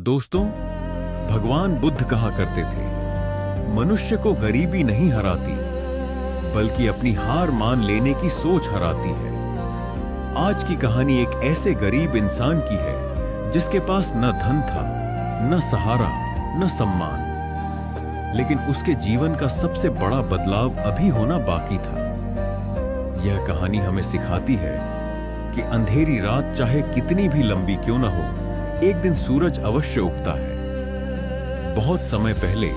दोस्तों, भगवान बुद्ध कहा करते थे, मनुष्य को गरीबी नहीं हराती बल्कि अपनी हार मान लेने की सोच हराती है। आज की कहानी एक ऐसे गरीब इंसान की है जिसके पास न धन था, न सहारा, न सम्मान, लेकिन उसके जीवन का सबसे बड़ा बदलाव अभी होना बाकी था। यह कहानी हमें सिखाती है कि अंधेरी रात चाहे कितनी भी लंबी क्यों न हो, एक दिन सूरज अवश्य उगता है। बहुत समय पहले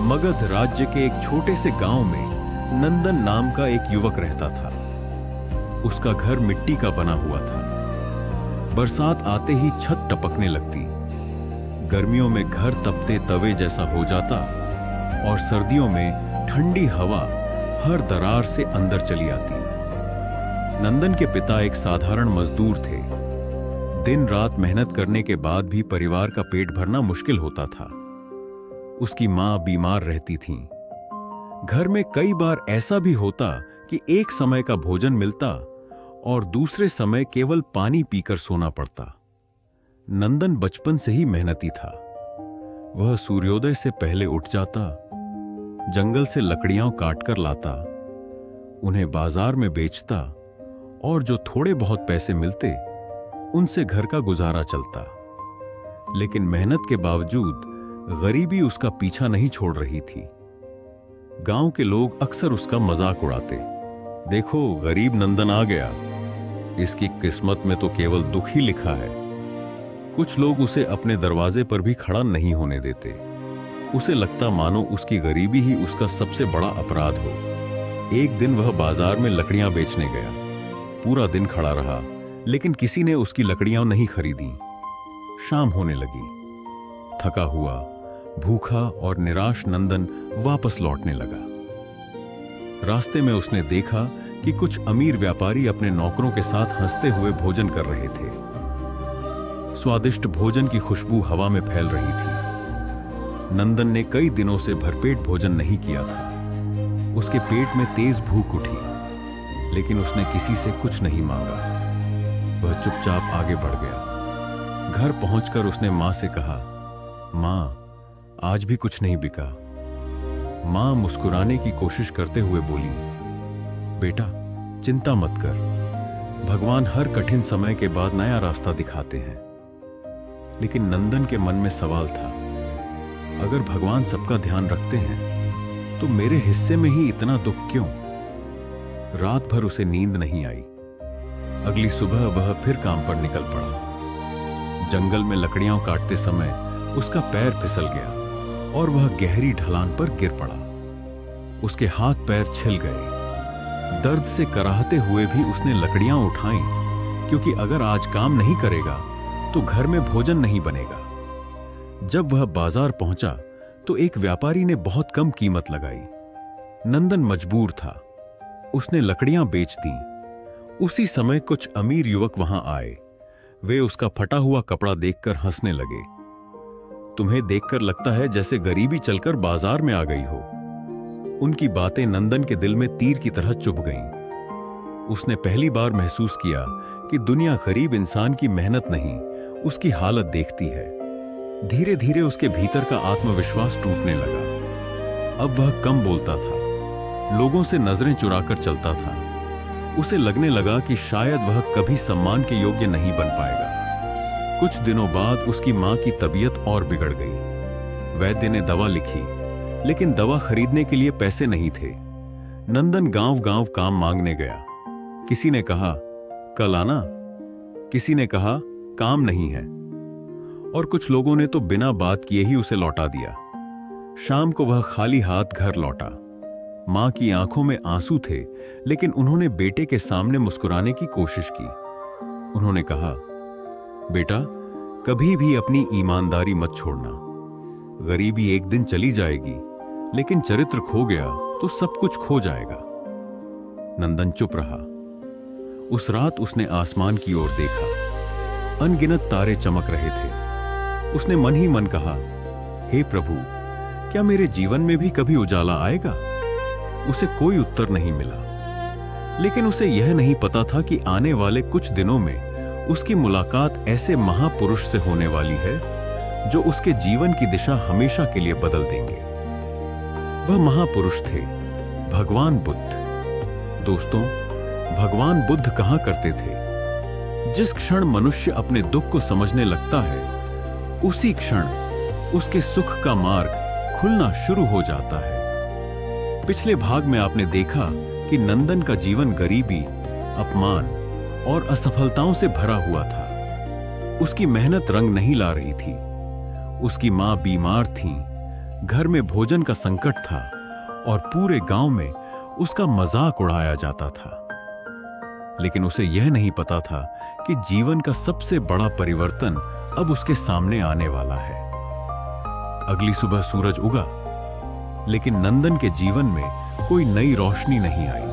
मगध राज्य के एक छोटे से गांव में नंदन नाम का एक युवक रहता था। उसका घर मिट्टी का बना हुआ था। बरसात आते ही छत टपकने लगती, गर्मियों में घर तपते तवे जैसा हो जाता और सर्दियों में ठंडी हवा हर दरार से अंदर चली आती। नंदन के पिता एक साधारण मजदूर थे। दिन रात मेहनत करने के बाद भी परिवार का पेट भरना मुश्किल होता था। उसकी मां बीमार रहती थीं। घर में कई बार ऐसा भी होता कि एक समय का भोजन मिलता और दूसरे समय केवल पानी पीकर सोना पड़ता। नंदन बचपन से ही मेहनती था। वह सूर्योदय से पहले उठ जाता, जंगल से लकड़ियां काटकर लाता, उन्हें बाजार में बेचता और जो थोड़े बहुत पैसे मिलते उनसे घर का गुजारा चलता। लेकिन मेहनत के बावजूद गरीबी उसका पीछा नहीं छोड़ रही थी। गांव के लोग अक्सर उसका मजाक उड़ाते, देखो गरीब नंदन आ गया, इसकी किस्मत में तो केवल दुख ही लिखा है। कुछ लोग उसे अपने दरवाजे पर भी खड़ा नहीं होने देते। उसे लगता मानो उसकी गरीबी ही उसका सबसे बड़ा अपराध हो। एक दिन वह बाजार में लकड़ियां बेचने गया। पूरा दिन खड़ा रहा, लेकिन किसी ने उसकी लकड़ियां नहीं खरीदी। शाम होने लगी। थका हुआ, भूखा और निराश नंदन वापस लौटने लगा। रास्ते में उसने देखा कि कुछ अमीर व्यापारी अपने नौकरों के साथ हंसते हुए भोजन कर रहे थे। स्वादिष्ट भोजन की खुशबू हवा में फैल रही थी। नंदन ने कई दिनों से भरपेट भोजन नहीं किया था। उसके पेट में तेज भूख उठी, लेकिन उसने किसी से कुछ नहीं मांगा। वह चुपचाप आगे बढ़ गया। घर पहुंचकर उसने मां से कहा, मां, आज भी कुछ नहीं बिका। मां मुस्कुराने की कोशिश करते हुए बोली, बेटा चिंता मत कर, भगवान हर कठिन समय के बाद नया रास्ता दिखाते हैं। लेकिन नंदन के मन में सवाल था, अगर भगवान सबका ध्यान रखते हैं तो मेरे हिस्से में ही इतना दुख क्यों? रात भर उसे नींद नहीं आई। अगली सुबह वह फिर काम पर निकल पड़ा। जंगल में लकड़ियां काटते समय उसका पैर फिसल गया और वह गहरी ढलान पर गिर पड़ा। उसके हाथ पैर छिल गए। दर्द से कराहते हुए भी उसने लकड़ियां उठाईं, क्योंकि अगर आज काम नहीं करेगा तो घर में भोजन नहीं बनेगा। जब वह बाजार पहुंचा तो एक व्यापारी ने बहुत कम कीमत लगाई। नंदन मजबूर था। उसने लकड़ियां बेच दी। उसी समय कुछ अमीर युवक वहां आए। वे उसका फटा हुआ कपड़ा देखकर हंसने लगे। तुम्हें देखकर लगता है जैसे गरीबी चलकर बाजार में आ गई हो। उनकी बातें नंदन के दिल में तीर की तरह चुभ गईं। उसने पहली बार महसूस किया कि दुनिया गरीब इंसान की मेहनत नहीं, उसकी हालत देखती है। धीरे धीरे उसके भीतर का आत्मविश्वास टूटने लगा। अब वह कम बोलता था, लोगों से नजरें चुराकर चलता था। उसे लगने लगा कि शायद वह कभी सम्मान के योग्य नहीं बन पाएगा। कुछ दिनों बाद उसकी मां की तबीयत और बिगड़ गई। वैद्य ने दवा लिखी, लेकिन दवा खरीदने के लिए पैसे नहीं थे। नंदन गांव-गांव काम मांगने गया। किसी ने कहा, कल आना। किसी ने कहा, काम नहीं है। और कुछ लोगों ने तो बिना बात किए ही उसे लौटा दिया। शाम को वह खाली हाथ घर लौटा। मां की आंखों में आंसू थे, लेकिन उन्होंने बेटे के सामने मुस्कुराने की कोशिश की। उन्होंने कहा, बेटा कभी भी अपनी ईमानदारी मत छोड़ना। गरीबी एक दिन चली जाएगी, लेकिन चरित्र खो गया तो सब कुछ खो जाएगा। नंदन चुप रहा। उस रात उसने आसमान की ओर देखा। अनगिनत तारे चमक रहे थे। उसने मन ही मन कहा, हे प्रभु, क्या मेरे जीवन में भी कभी उजाला आएगा? उसे कोई उत्तर नहीं मिला। लेकिन उसे यह नहीं पता था कि आने वाले कुछ दिनों में उसकी मुलाकात ऐसे महापुरुष से होने वाली है जो उसके जीवन की दिशा हमेशा के लिए बदल देंगे। वह महापुरुष थे, भगवान बुद्ध। दोस्तों, भगवान बुद्ध कहा करते थे, जिस क्षण मनुष्य अपने दुख को समझने लगता है, उसी क्षण उसके सुख का मार्ग खुलना शुरू हो जाता है। पिछले भाग में आपने देखा कि नंदन का जीवन गरीबी, अपमान और असफलताओं से भरा हुआ था। उसकी मेहनत रंग नहीं ला रही थी। उसकी मां बीमार थी, घर में भोजन का संकट था और पूरे गांव में उसका मजाक उड़ाया जाता था। लेकिन उसे यह नहीं पता था कि जीवन का सबसे बड़ा परिवर्तन अब उसके सामने आने वाला है। अगली सुबह सूरज उगा, लेकिन नंदन के जीवन में कोई नई रोशनी नहीं आई।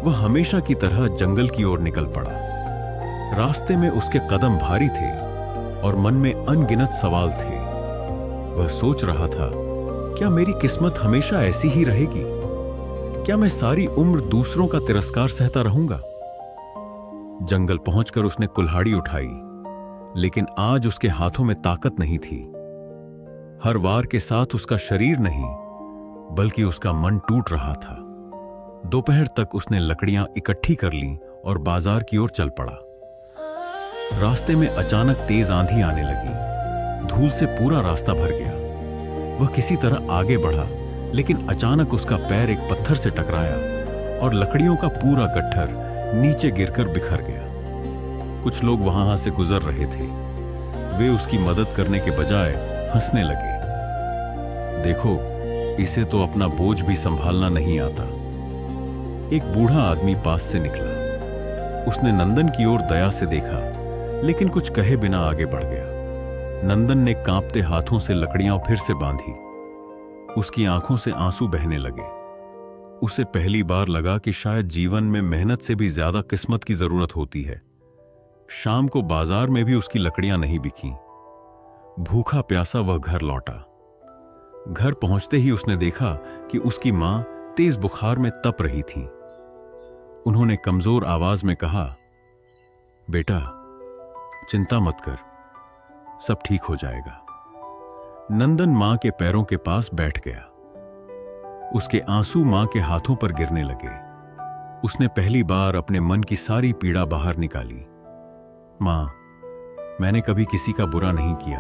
वह हमेशा की तरह जंगल की ओर निकल पड़ा। रास्ते में उसके कदम भारी थे और मन में अनगिनत सवाल थे। वह सोच रहा था, क्या मेरी किस्मत हमेशा ऐसी ही रहेगी? क्या मैं सारी उम्र दूसरों का तिरस्कार सहता रहूंगा? जंगल पहुंचकर उसने कुल्हाड़ी उठाई, लेकिन आज उसके हाथों में ताकत नहीं थी। हर वार के साथ उसका शरीर नहीं, बल्कि उसका मन टूट रहा था। दोपहर तक उसने लकड़ियां इकट्ठी कर लीं और बाजार की ओर चल पड़ा। रास्ते में अचानक तेज आंधी आने लगी। धूल से पूरा रास्ता भर गया। वह किसी तरह आगे बढ़ा, लेकिन अचानक उसका पैर एक पत्थर से टकराया और लकड़ियों का पूरा गट्ठर नीचे गिरकर बिखर गया। कुछ लोग वहां से गुजर रहे थे। वे उसकी मदद करने के बजाय हंसने लगे। देखो, इसे तो अपना बोझ भी संभालना नहीं आता। एक बूढ़ा आदमी पास से निकला। उसने नंदन की ओर दया से देखा, लेकिन कुछ कहे बिना आगे बढ़ गया। नंदन ने कांपते हाथों से लकड़ियां फिर से बांधी। उसकी आंखों से आंसू बहने लगे। उसे पहली बार लगा कि शायद जीवन में मेहनत से भी ज्यादा किस्मत की जरूरत होती है। शाम को बाजार में भी उसकी लकड़ियां नहीं बिकी। भूखा प्यासा वह घर लौटा। घर पहुंचते ही उसने देखा कि उसकी मां तेज बुखार में तप रही थी। उन्होंने कमजोर आवाज में कहा, बेटा, चिंता मत कर, सब ठीक हो जाएगा। नंदन मां के पैरों के पास बैठ गया। उसके आंसू मां के हाथों पर गिरने लगे। उसने पहली बार अपने मन की सारी पीड़ा बाहर निकाली। मां, मैंने कभी किसी का बुरा नहीं किया।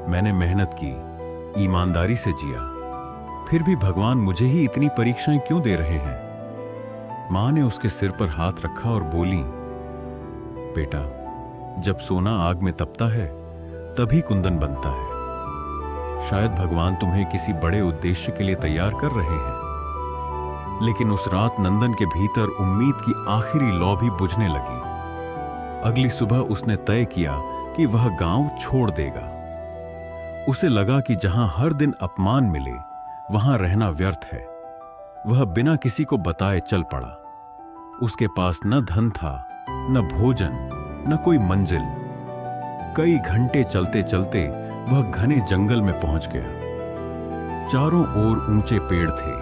मैंने मेहनत की, ईमानदारी से जिया। फिर भी भगवान मुझे ही इतनी परीक्षाएं क्यों दे रहे हैं? मां ने उसके सिर पर हाथ रखा और बोली, बेटा, जब सोना आग में तपता है, तभी कुंदन बनता है। शायद भगवान तुम्हें किसी बड़े उद्देश्य के लिए तैयार कर रहे हैं। लेकिन उस रात नंदन के भीतर उम्मीद की आखिरी लौ भी बुझने लगी। अगली सुबह उसने तय किया कि वह गांव छोड़ देगा। उसे लगा कि जहां हर दिन अपमान मिले, वहां रहना व्यर्थ है। वह बिना किसी को बताए चल पड़ा। उसके पास न धन था, न भोजन, न कोई मंजिल। कई घंटे चलते चलते वह घने जंगल में पहुंच गया। चारों ओर ऊंचे पेड़ थे।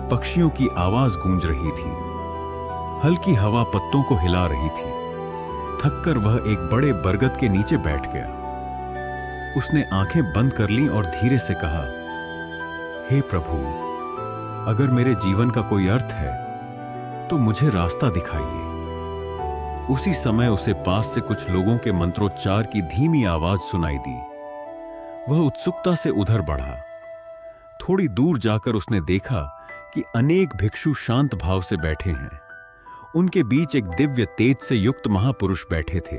पक्षियों की आवाज गूंज रही थी। हल्की हवा पत्तों को हिला रही थी। थककर वह एक बड़े बरगद के नीचे बैठ गया। उसने आंखें बंद कर लीं और धीरे से कहा, हे प्रभु, अगर मेरे जीवन का कोई अर्थ है तो मुझे रास्ता दिखाइए। उसी समय उसे पास से कुछ लोगों के मंत्रोच्चार की धीमी आवाज सुनाई दी। वह उत्सुकता से उधर बढ़ा। थोड़ी दूर जाकर उसने देखा कि अनेक भिक्षु शांत भाव से बैठे हैं। उनके बीच एक दिव्य तेज से युक्त महापुरुष बैठे थे।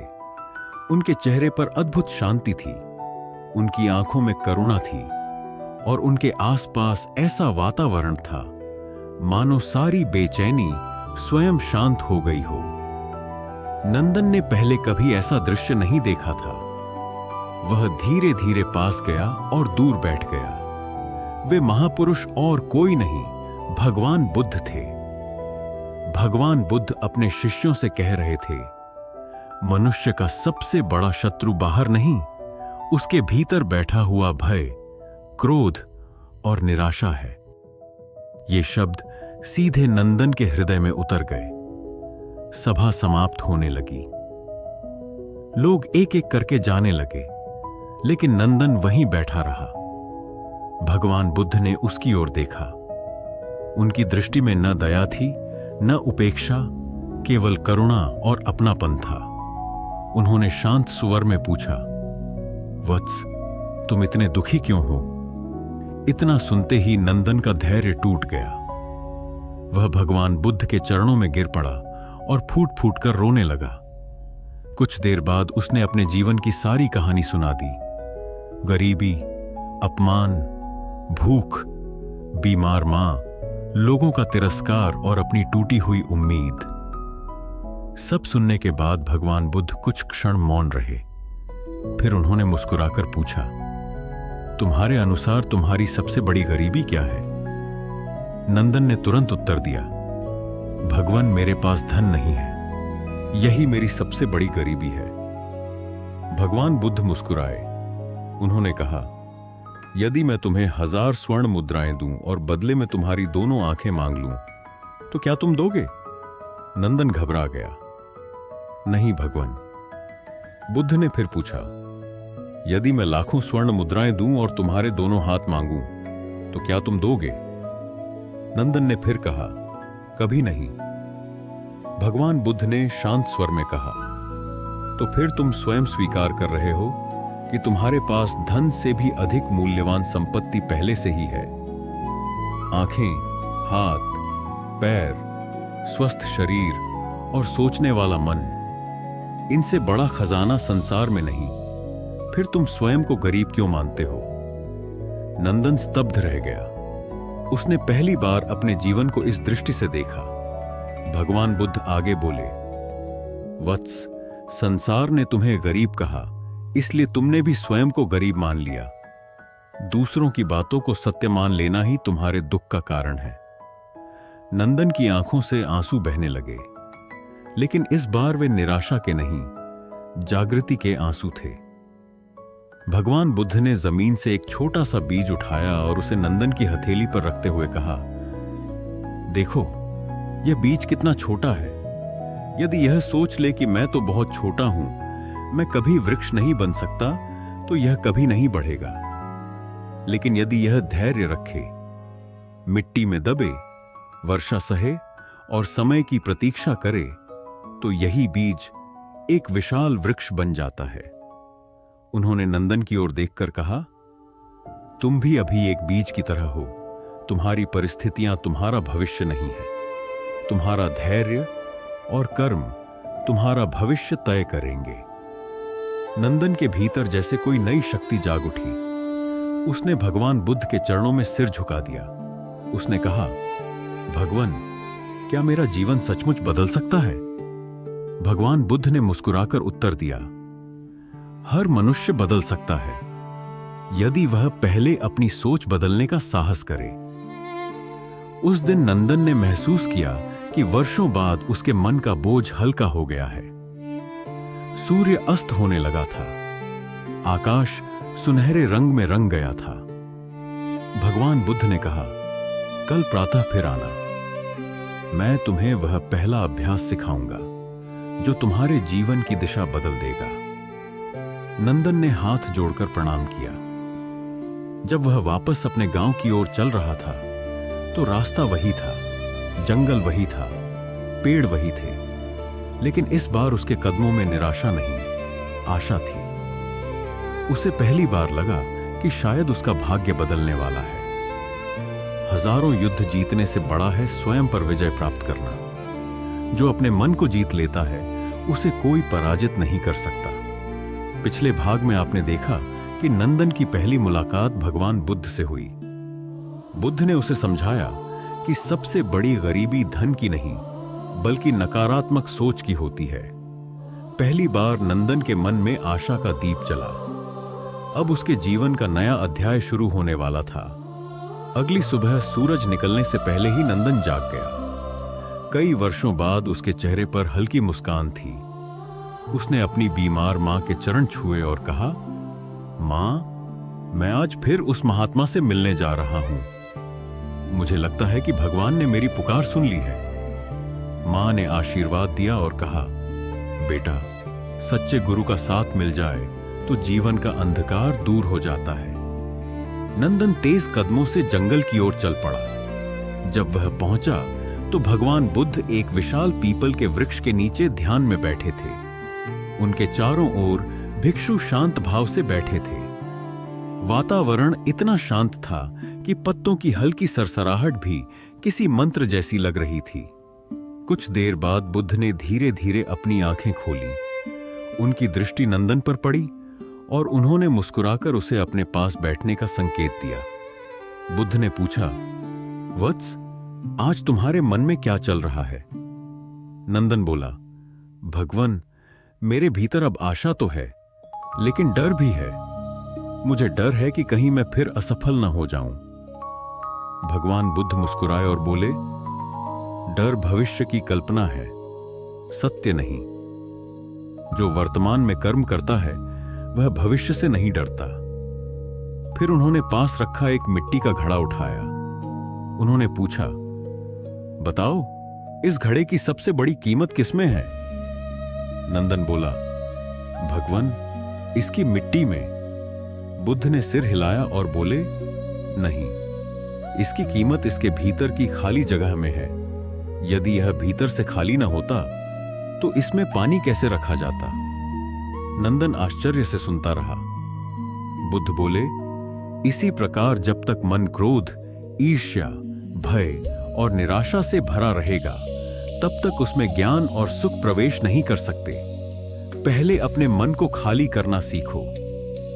उनके चेहरे पर अद्भुत शांति थी। उनकी आंखों में करुणा थी और उनके आसपास ऐसा वातावरण था मानो सारी बेचैनी स्वयं शांत हो गई हो। नंदन ने पहले कभी ऐसा दृश्य नहीं देखा था। वह धीरे धीरे पास गया और दूर बैठ गया। वे महापुरुष और कोई नहीं, भगवान बुद्ध थे। भगवान बुद्ध अपने शिष्यों से कह रहे थे, मनुष्य का सबसे बड़ा शत्रु बाहर नहीं, उसके भीतर बैठा हुआ भय, क्रोध और निराशा है। ये शब्द सीधे नंदन के हृदय में उतर गए। सभा समाप्त होने लगी। लोग एक एक करके जाने लगे। लेकिन नंदन वहीं बैठा रहा। भगवान बुद्ध ने उसकी ओर देखा। उनकी दृष्टि में न दया थी न उपेक्षा, केवल करुणा और अपनापन था। उन्होंने शांत स्वर में पूछा, वत्स, तुम इतने दुखी क्यों हो? इतना सुनते ही नंदन का धैर्य टूट गया। वह भगवान बुद्ध के चरणों में गिर पड़ा और फूट फूट कर रोने लगा। कुछ देर बाद उसने अपने जीवन की सारी कहानी सुना दी। गरीबी, अपमान, भूख, बीमार मां, लोगों का तिरस्कार और अपनी टूटी हुई उम्मीद। सब सुनने के बाद भगवान बुद्ध कुछ क्षण मौन रहे। फिर उन्होंने मुस्कुराकर पूछा, तुम्हारे अनुसार तुम्हारी सबसे बड़ी गरीबी क्या है? नंदन ने तुरंत उत्तर दिया, भगवान, मेरे पास धन नहीं है, यही मेरी सबसे बड़ी गरीबी है। भगवान बुद्ध मुस्कुराए। उन्होंने कहा, यदि मैं तुम्हें 1000 स्वर्ण मुद्राएं दूं और बदले में तुम्हारी दोनों आंखें मांग लूं, तो क्या तुम दोगे? नंदन घबरा गया। नहीं भगवान। बुद्ध ने फिर पूछा, यदि मैं लाखों स्वर्ण मुद्राएं दूं और तुम्हारे दोनों हाथ मांगूं, तो क्या तुम दोगे? नंदन ने फिर कहा, कभी नहीं। भगवान बुद्ध ने शांत स्वर में कहा, तो फिर तुम स्वयं स्वीकार कर रहे हो कि तुम्हारे पास धन से भी अधिक मूल्यवान संपत्ति पहले से ही है। आंखें, हाथ, पैर, स्वस्थ शरीर और सोचने वाला मन, इनसे बड़ा खजाना संसार में नहीं। फिर तुम स्वयं को गरीब क्यों मानते हो? नंदन स्तब्ध रह गया। उसने पहली बार अपने जीवन को इस दृष्टि से देखा। भगवान बुद्ध आगे बोले, वत्स, संसार ने तुम्हें गरीब कहा, इसलिए तुमने भी स्वयं को गरीब मान लिया। दूसरों की बातों को सत्य मान लेना ही तुम्हारे दुख का कारण है। नंदन की आंखों से आंसू बहने लगे, लेकिन इस बार वे निराशा के नहीं, जागृति के आंसू थे। भगवान बुद्ध ने जमीन से एक छोटा सा बीज उठाया और उसे नंदन की हथेली पर रखते हुए कहा, देखो, यह बीज कितना छोटा है। यदि यह सोच ले कि मैं तो बहुत छोटा हूं, मैं कभी वृक्ष नहीं बन सकता, तो यह कभी नहीं बढ़ेगा। लेकिन यदि यह धैर्य रखे, मिट्टी में दबे, वर्षा सहे और समय की प्रतीक्षा करे, तो यही बीज एक विशाल वृक्ष बन जाता है। उन्होंने नंदन की ओर देखकर कहा, तुम भी अभी एक बीज की तरह हो। तुम्हारी परिस्थितियां तुम्हारा भविष्य नहीं है। तुम्हारा धैर्य और कर्म तुम्हारा भविष्य तय करेंगे। नंदन के भीतर जैसे कोई नई शक्ति जाग उठी। उसने भगवान बुद्ध के चरणों में सिर झुका दिया। उसने कहा, भगवान, क्या मेरा जीवन सचमुच बदल सकता है? भगवान बुद्ध ने मुस्कुराकर उत्तर दिया, हर मनुष्य बदल सकता है, यदि वह पहले अपनी सोच बदलने का साहस करे। उस दिन नंदन ने महसूस किया कि वर्षों बाद उसके मन का बोझ हल्का हो गया है। सूर्य अस्त होने लगा था। आकाश सुनहरे रंग में रंग गया था। भगवान बुद्ध ने कहा, कल प्रातः फिर आना। मैं तुम्हें वह पहला अभ्यास सिखाऊंगा जो तुम्हारे जीवन की दिशा बदल देगा। नंदन ने हाथ जोड़कर प्रणाम किया। जब वह वापस अपने गांव की ओर चल रहा था, तो रास्ता वही था, जंगल वही था, पेड़ वही थे, लेकिन इस बार उसके कदमों में निराशा नहीं, आशा थी। उसे पहली बार लगा कि शायद उसका भाग्य बदलने वाला है। हजारों युद्ध जीतने से बड़ा है स्वयं पर विजय प्राप्त करना। जो अपने मन को जीत लेता है, उसे कोई पराजित नहीं कर सकता। पिछले भाग में आपने देखा कि नंदन की पहली मुलाकात भगवान बुद्ध से हुई। बुद्ध ने उसे समझाया कि सबसे बड़ी गरीबी धन की नहीं, बल्कि नकारात्मक सोच की होती है। पहली बार नंदन के मन में आशा का दीप जला। अब उसके जीवन का नया अध्याय शुरू होने वाला था। अगली सुबह सूरज निकलने से पहले ही नंदन जाग गया। कई वर्षों बाद उसके चेहरे पर हल्की मुस्कान थी। उसने अपनी बीमार मां के चरण छुए और कहा, मां, मैं आज फिर उस महात्मा से मिलने जा रहा हूं। मुझे लगता है कि भगवान ने मेरी पुकार सुन ली है। मां ने आशीर्वाद दिया और कहा, बेटा, सच्चे गुरु का साथ मिल जाए तो जीवन का अंधकार दूर हो जाता है। नंदन तेज कदमों से जंगल की ओर चल पड़ा। जब वह पहुंचा तो भगवान बुद्ध एक विशाल पीपल के वृक्ष के नीचे ध्यान में बैठे थे। उनके चारों ओर भिक्षु शांत भाव से बैठे थे। वातावरण इतना शांत था कि पत्तों की हल्की सरसराहट भी किसी मंत्र जैसी लग रही थी। कुछ देर बाद बुद्ध ने धीरे धीरे अपनी आंखें खोली। उनकी दृष्टि नंदन पर पड़ी और उन्होंने मुस्कुराकर उसे अपने पास बैठने का संकेत दिया। बुद्ध ने पूछा, वत्स, आज तुम्हारे मन में क्या चल रहा है? नंदन बोला, भगवन, मेरे भीतर अब आशा तो है, लेकिन डर भी है। मुझे डर है कि कहीं मैं फिर असफल न हो जाऊं। भगवान बुद्ध मुस्कुराए और बोले, डर भविष्य की कल्पना है, सत्य नहीं। जो वर्तमान में कर्म करता है वह भविष्य से नहीं डरता। फिर उन्होंने पास रखा एक मिट्टी का घड़ा उठाया। उन्होंने पूछा, बताओ, इस घड़े की सबसे बड़ी कीमत किसमें है? नंदन बोला, भगवन, इसकी मिट्टी में। बुद्ध ने सिर हिलाया और बोले, नहीं, इसकी कीमत इसके भीतर की खाली जगह में है। यदि यह भीतर से खाली न होता तो इसमें पानी कैसे रखा जाता? नंदन आश्चर्य से सुनता रहा। बुद्ध बोले, इसी प्रकार जब तक मन क्रोध, ईर्ष्या, भय और निराशा से भरा रहेगा, तब तक उसमें ज्ञान और सुख प्रवेश नहीं कर सकते। पहले अपने मन को खाली करना सीखो।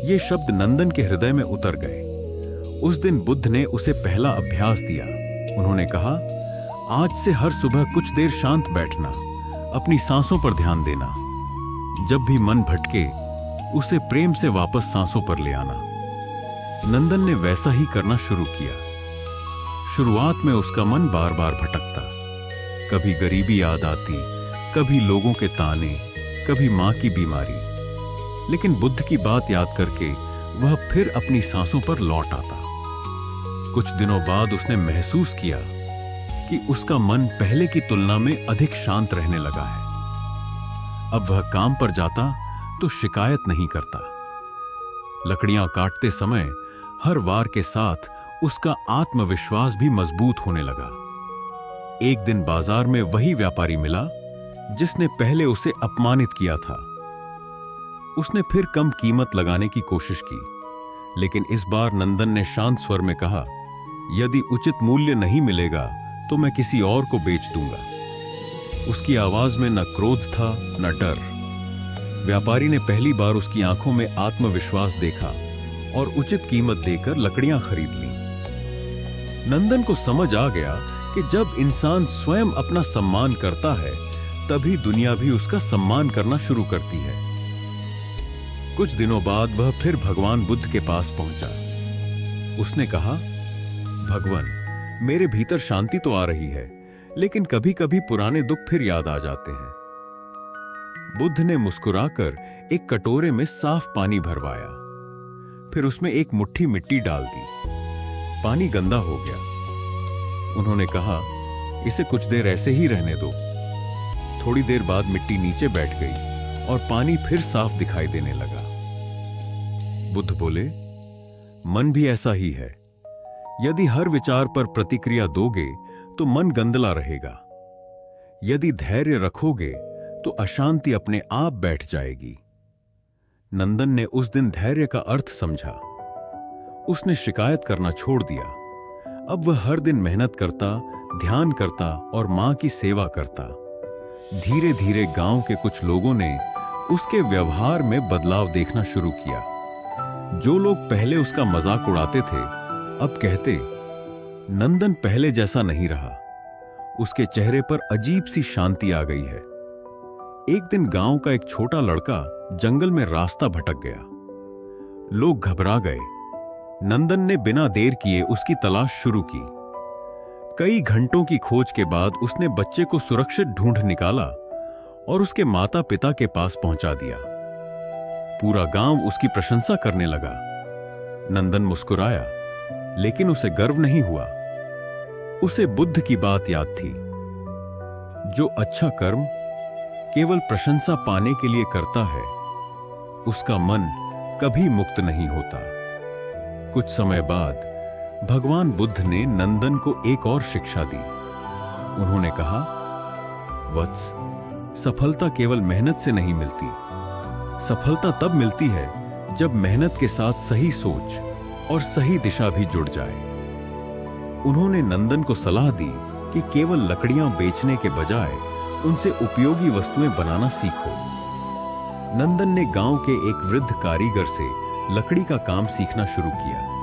ये शब्द नंदन के हृदय में उतर गए। उस दिन बुद्ध ने उसे पहला अभ्यास दिया। उन्होंने कहा, आज से हर सुबह कुछ देर शांत बैठना, अपनी सांसों पर ध्यान देना। जब भी मन भटके, उसे प्रेम से वापस सांसों पर ले आना। नंदन ने वैसा ही करना शुरू किया। शुरुआत में उसका मन बार बार भटकता। कभी गरीबी याद आती, कभी लोगों के ताने, कभी मां की बीमारी। लेकिन बुद्ध की बात याद करके वह फिर अपनी सांसों पर लौट आता। कुछ दिनों बाद उसने महसूस किया कि उसका मन पहले की तुलना में अधिक शांत रहने लगा है। अब वह काम पर जाता तो शिकायत नहीं करता। लकड़ियां काटते समय हर वार के साथ उसका आत्मविश्वास भी मजबूत होने लगा। एक दिन बाजार में वही व्यापारी मिला जिसने पहले उसे अपमानित किया था। उसने फिर कम कीमत लगाने की कोशिश की, लेकिन इस बार नंदन ने शांत स्वर में कहा, यदि उचित मूल्य नहीं मिलेगा तो मैं किसी और को बेच दूंगा। उसकी आवाज में न क्रोध था न डर। व्यापारी ने पहली बार उसकी आंखों में आत्मविश्वास देखा और उचित कीमत देकर लकड़ियां खरीद ली। नंदन को समझ आ गया कि जब इंसान स्वयं अपना सम्मान करता है, तभी दुनिया भी उसका सम्मान करना शुरू करती है। कुछ दिनों बाद वह फिर भगवान बुद्ध के पास पहुंचा। उसने कहा, भगवान, मेरे भीतर शांति तो आ रही है, लेकिन कभी कभी पुराने दुख फिर याद आ जाते हैं। बुद्ध ने मुस्कुराकर एक कटोरे में साफ पानी भरवाया। फिर उसमें एक मुट्ठी मिट्टी डाल दी। पानी गंदा हो गया। उन्होंने कहा, इसे कुछ देर ऐसे ही रहने दो। थोड़ी देर बाद मिट्टी नीचे बैठ गई और पानी फिर साफ दिखाई देने लगा। बुद्ध बोले, मन भी ऐसा ही है। यदि हर विचार पर प्रतिक्रिया दोगे तो मन गंदला रहेगा। यदि धैर्य रखोगे तो अशांति अपने आप बैठ जाएगी। नंदन ने उस दिन धैर्य का अर्थ समझा। उसने शिकायत करना छोड़ दिया। अब वह हर दिन मेहनत करता, ध्यान करता और मां की सेवा करता। धीरे धीरे गांव के कुछ लोगों ने उसके व्यवहार में बदलाव देखना शुरू किया। जो लोग पहले उसका मजाक उड़ाते थे, अब कहते, नंदन पहले जैसा नहीं रहा। उसके चेहरे पर अजीब सी शांति आ गई है। एक दिन गांव का एक छोटा लड़का जंगल में रास्ता भटक गया। लोग घबरा गए। नंदन ने बिना देर किए उसकी तलाश शुरू की। कई घंटों की खोज के बाद उसने बच्चे को सुरक्षित ढूंढ निकाला और उसके माता पिता के पास पहुंचा दिया। पूरा गांव उसकी प्रशंसा करने लगा। नंदन मुस्कुराया, लेकिन उसे गर्व नहीं हुआ। उसे बुद्ध की बात याद थी, जो अच्छा कर्म केवल प्रशंसा पाने के लिए करता है, उसका मन कभी मुक्त नहीं होता। कुछ समय बाद भगवान बुद्ध ने नंदन को एक और शिक्षा दी। उन्होंने कहा, वत्स, सफलता केवल मेहनत से नहीं मिलती। सफलता तब मिलती है जब मेहनत के साथ सही सोच और सही दिशा भी जुड़ जाए। उन्होंने नंदन को सलाह दी कि केवल लकड़ियां बेचने के बजाय उनसे उपयोगी वस्तुएं बनाना सीखो। नंदन ने गांव के एक वृद्ध कारीगर से लकड़ी का काम सीखना शुरू किया।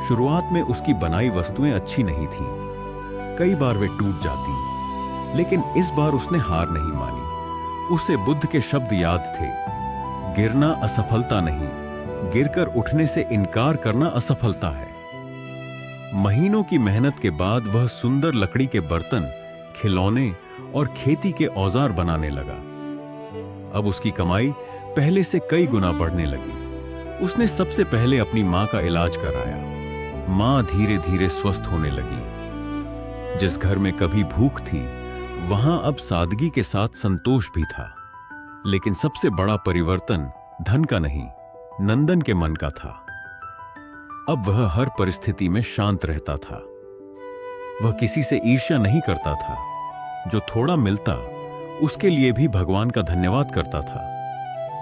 शुरुआत में उसकी बनाई वस्तुएं अच्छी नहीं थीं। कई बार वे टूट जाती, लेकिन इस बार उसने हार नहीं मानी। उसे बुद्ध के शब्द याद थे, गिरना असफलता नहीं, गिरकर उठने से इनकार करना असफलता है। महीनों की मेहनत के बाद वह सुंदर लकड़ी के बर्तन, खिलौने और खेती के औजार बनाने लगा। अब उसकी कमाई पहले से कई गुना बढ़ने लगी। उसने सबसे पहले अपनी मां का इलाज कराया। मां धीरे धीरे स्वस्थ होने लगी। जिस घर में कभी भूख थी, वहां अब सादगी के साथ संतोष भी था। लेकिन सबसे बड़ा परिवर्तन धन का नहीं, नंदन के मन का था। अब वह हर परिस्थिति में शांत रहता था। वह किसी से ईर्ष्या नहीं करता था। जो थोड़ा मिलता, उसके लिए भी भगवान का धन्यवाद करता था।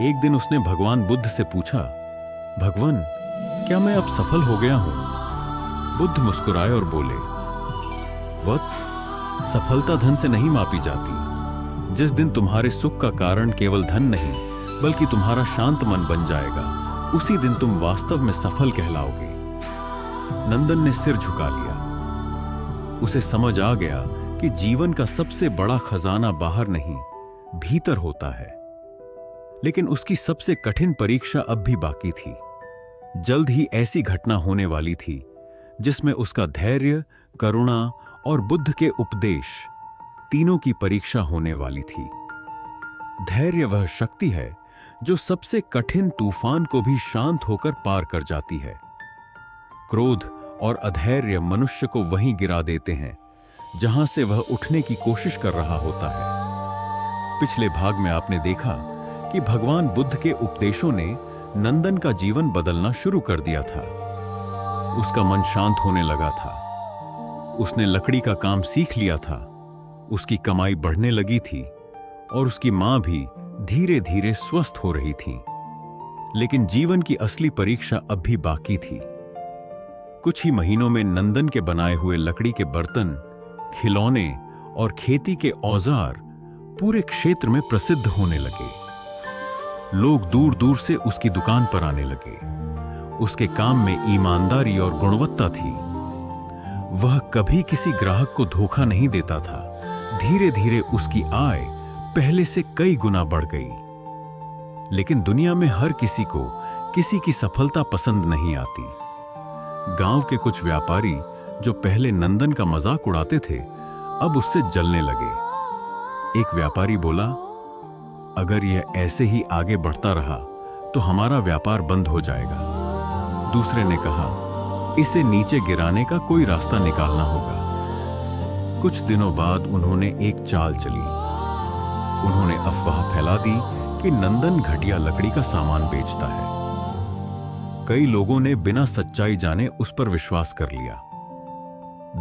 एक दिन उसने भगवान बुद्ध से पूछा, भगवान, क्या मैं अब सफल हो गया हूं? बुद्ध मुस्कुराए और बोले, वत्स, सफलता धन से नहीं मापी जाती। जिस दिन तुम्हारे सुख का कारण केवल धन नहीं, बल्कि तुम्हारा शांत मन बन जाएगा, उसी दिन तुम वास्तव में सफल कहलाओगे। नंदन ने सिर झुका लिया। उसे समझ आ गया कि जीवन का सबसे बड़ा खजाना बाहर नहीं, भीतर होता है। लेकिन उसकी सबसे कठिन परीक्षा अब भी बाकी थी। जल्द ही ऐसी घटना होने वाली थी जिसमें उसका धैर्य, करुणा और बुद्ध के उपदेश, तीनों की परीक्षा होने वाली थी। धैर्य वह शक्ति है जो सबसे कठिन तूफान को भी शांत होकर पार कर जाती है। क्रोध और अधैर्य मनुष्य को वहीं गिरा देते हैं जहां से वह उठने की कोशिश कर रहा होता है। पिछले भाग में आपने देखा कि भगवान बुद्ध के उपदेशों ने नंदन का जीवन बदलना शुरू कर दिया था। उसका मन शांत होने लगा था। उसने लकड़ी का काम सीख लिया था। उसकी कमाई बढ़ने लगी थी और उसकी मां भी धीरे धीरे स्वस्थ हो रही थी। लेकिन जीवन की असली परीक्षा अब भी बाकी थी। कुछ ही महीनों में नंदन के बनाए हुए लकड़ी के बर्तन, खिलौने और खेती के औजार पूरे क्षेत्र में प्रसिद्ध होने लगे। लोग दूर दूर से उसकी दुकान पर आने लगे। उसके काम में ईमानदारी और गुणवत्ता थी। वह कभी किसी ग्राहक को धोखा नहीं देता था। धीरे धीरे उसकी आय पहले से कई गुना बढ़ गई। लेकिन दुनिया में हर किसी को किसी की सफलता पसंद नहीं आती। गांव के कुछ व्यापारी जो पहले नंदन का मजाक उड़ाते थे, अब उससे जलने लगे। एक व्यापारी बोला, अगर यह ऐसे ही आगे बढ़ता रहा तो हमारा व्यापार बंद हो जाएगा। दूसरे ने कहा, इसे नीचे गिराने का कोई रास्ता निकालना होगा। कुछ दिनों बाद उन्होंने एक चाल चली। उन्होंने अफवाह फैला दी कि नंदन घटिया लकड़ी का सामान बेचता है। कई लोगों ने बिना सच्चाई जाने उस पर विश्वास कर लिया।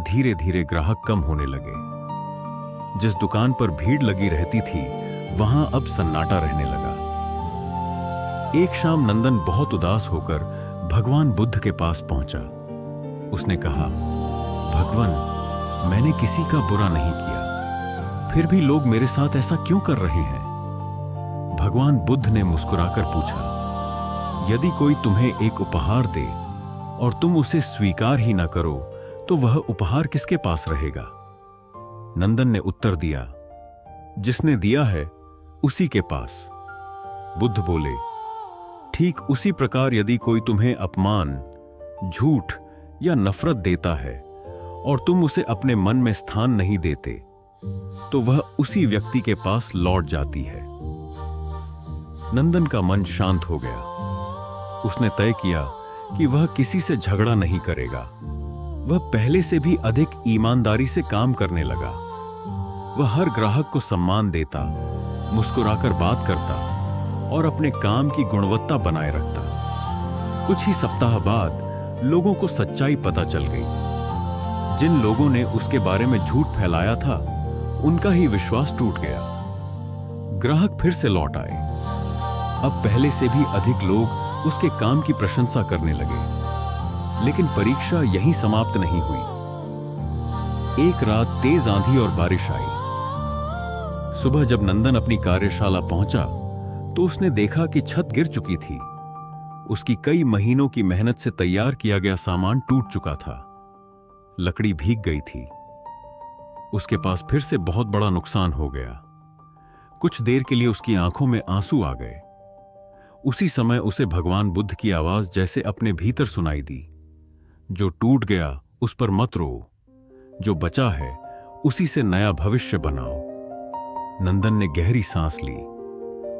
धीरे धीरे ग्राहक कम होने लगे। जिस दुकान पर भीड़ लगी रहती थी, वहां अब सन्नाटा रहने लगा। एक शाम नंदन बहुत उदास होकर भगवान बुद्ध के पास पहुंचा। उसने कहा, भगवान, मैंने किसी का बुरा नहीं किया, फिर भी लोग मेरे साथ ऐसा क्यों कर रहे हैं? भगवान बुद्ध ने मुस्कुराकर पूछा, यदि कोई तुम्हें एक उपहार दे और तुम उसे स्वीकार ही ना करो, तो वह उपहार किसके पास रहेगा? नंदन ने उत्तर दिया, जिसने दिया है उसी के पास। बुद्ध बोले, ठीक उसी प्रकार यदि कोई तुम्हें अपमान, झूठ या नफरत देता है और तुम उसे अपने मन में स्थान नहीं देते, तो वह उसी व्यक्ति के पास लौट जाती है। नंदन का मन शांत हो गया। उसने तय किया कि वह किसी से झगड़ा नहीं करेगा। वह पहले से भी अधिक ईमानदारी से काम करने लगा। वह हर ग्राहक को सम्मान देता, मुस्कुराकर बात करता और अपने काम की गुणवत्ता बनाए रखता। कुछ ही सप्ताह बाद लोगों को सच्चाई पता चल गई। जिन लोगों ने उसके बारे में झूठ फैलाया था, उनका ही विश्वास टूट गया। ग्राहक फिर से लौट आए। अब पहले से भी अधिक लोग उसके काम की प्रशंसा करने लगे। लेकिन परीक्षा यहीं समाप्त नहीं हुई। एक रात तेज आंधी और बारिश आई। सुबह जब नंदन अपनी कार्यशाला पहुंचा तो उसने देखा कि छत गिर चुकी थी। उसकी कई महीनों की मेहनत से तैयार किया गया सामान टूट चुका था। लकड़ी भीग गई थी। उसके पास फिर से बहुत बड़ा नुकसान हो गया। कुछ देर के लिए उसकी आंखों में आंसू आ गए। उसी समय उसे भगवान बुद्ध की आवाज जैसे अपने भीतर सुनाई दी, जो टूट गया उस पर मत रो, जो बचा है उसी से नया भविष्य बनाओ। नंदन ने गहरी सांस ली।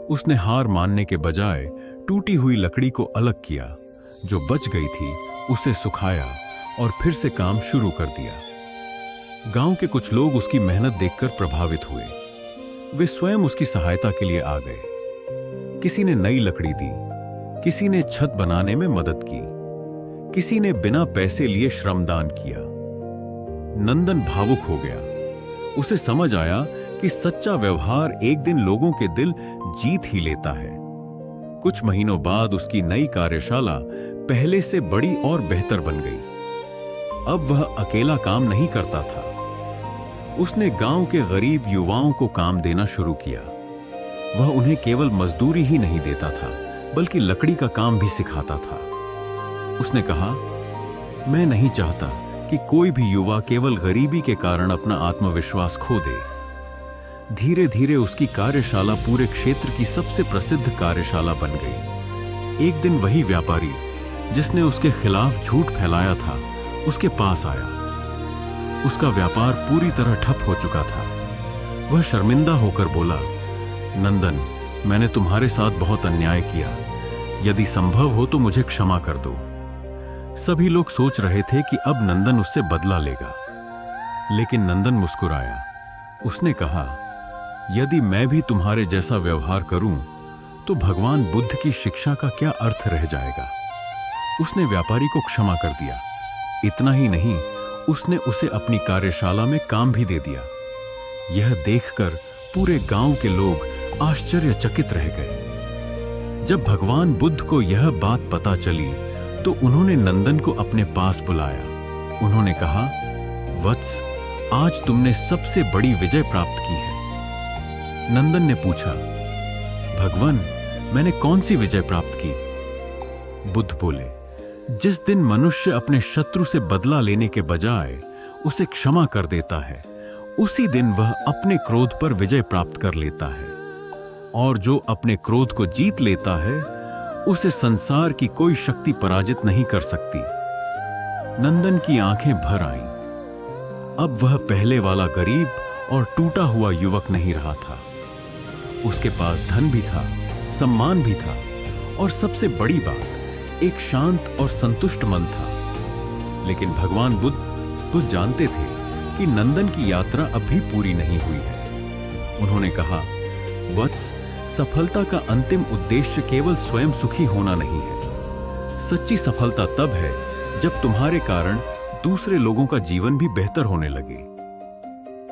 उसने हार मानने के बजाय टूटी हुई लकड़ी को अलग किया। जो बच गई थी उसे सुखाया और फिर से काम शुरू कर दिया। गांव के कुछ लोग उसकी मेहनत देखकर प्रभावित हुए। वे स्वयं उसकी सहायता के लिए आ गए। किसी ने नई लकड़ी दी, किसी ने छत बनाने में मदद की, किसी ने बिना पैसे लिए श्रमदान किया। नंदन भावुक हो गया। उसे समझ आया कि सच्चा व्यवहार एक दिन लोगों के दिल जीत ही लेता है। कुछ महीनों बाद उसकी नई कार्यशाला पहले से बड़ी और बेहतर बन गई। अब वह अकेला काम नहीं करता था। उसने गांव के गरीब युवाओं को काम देना शुरू किया। वह उन्हें केवल मजदूरी ही नहीं देता था, बल्कि लकड़ी का काम भी सिखाता था। उसने कहा, मैं नहीं चाहता कि कोई भी युवा केवल गरीबी के कारण अपना आत्मविश्वास खो दे। धीरे धीरे उसकी कार्यशाला पूरे क्षेत्र की सबसे प्रसिद्ध कार्यशाला बन गई। एक दिन वही व्यापारी जिसने उसके खिलाफ झूठ फैलाया था, उसके पास आया। उसका व्यापार पूरी तरह ठप हो चुका था। वह शर्मिंदा होकर बोला, नंदन, मैंने तुम्हारे साथ बहुत अन्याय किया। यदि संभव हो तो मुझे क्षमा कर दो। सभी लोग सोच रहे थे कि अब नंदन उससे बदला लेगा, लेकिन नंदन मुस्कुराया। उसने कहा, यदि मैं भी तुम्हारे जैसा व्यवहार करूं तो भगवान बुद्ध की शिक्षा का क्या अर्थ रह जाएगा। उसने व्यापारी को क्षमा कर दिया। इतना ही नहीं, उसने उसे अपनी कार्यशाला में काम भी दे दिया। यह देखकर पूरे गांव के लोग आश्चर्यचकित रह गए। जब भगवान बुद्ध को यह बात पता चली तो उन्होंने नंदन को अपने पास बुलाया। उन्होंने कहा, वत्स, आज तुमने सबसे बड़ी विजय प्राप्त की है। नंदन ने पूछा, भगवान, मैंने कौन सी विजय प्राप्त की? बुद्ध बोले, जिस दिन मनुष्य अपने शत्रु से बदला लेने के बजाय उसे क्षमा कर देता है, उसी दिन वह अपने क्रोध पर विजय प्राप्त कर लेता है। और जो अपने क्रोध को जीत लेता है, उसे संसार की कोई शक्ति पराजित नहीं कर सकती। नंदन की आंखें भर आईं। अब वह पहले वाला गरीब और टूटा हुआ युवक नहीं रहा था। उसके पास धन भी था, सम्मान भी था, और सबसे बड़ी बात, एक शांत और संतुष्ट मन था। लेकिन भगवान बुद्ध जानते थे कि नंदन की यात्रा अब भी पूरी नहीं हुई है। उन्होंने कहा, वत्स, सफलता का अंतिम उद्देश्य केवल स्वयं सुखी होना नहीं है। सच्ची सफलता तब है जब तुम्हारे कारण दूसरे लोगों का जीवन भी बेहतर होने लगे।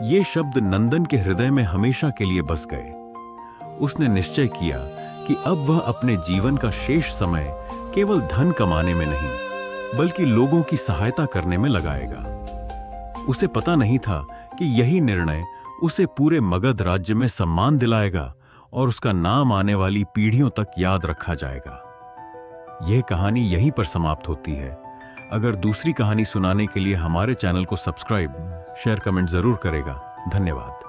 ये शब्द नंदन के हृदय में हमेशा के लिए बस गए। उसने निश्चय किया कि अब वह अपने जीवन का शेष समय केवल धन कमाने में नहीं, बल्कि लोगों की सहायता करने में लगाएगा। उसे पता नहीं था कि यही निर्णय उसे पूरे मगध राज्य में सम्मान दिलाएगा और उसका नाम आने वाली पीढ़ियों तक याद रखा जाएगा। यह कहानी यहीं पर समाप्त होती है। अगर दूसरी कहानी सुनाने के लिए हमारे चैनल को सब्सक्राइब, शेयर, कमेंट जरूर करेगा। धन्यवाद।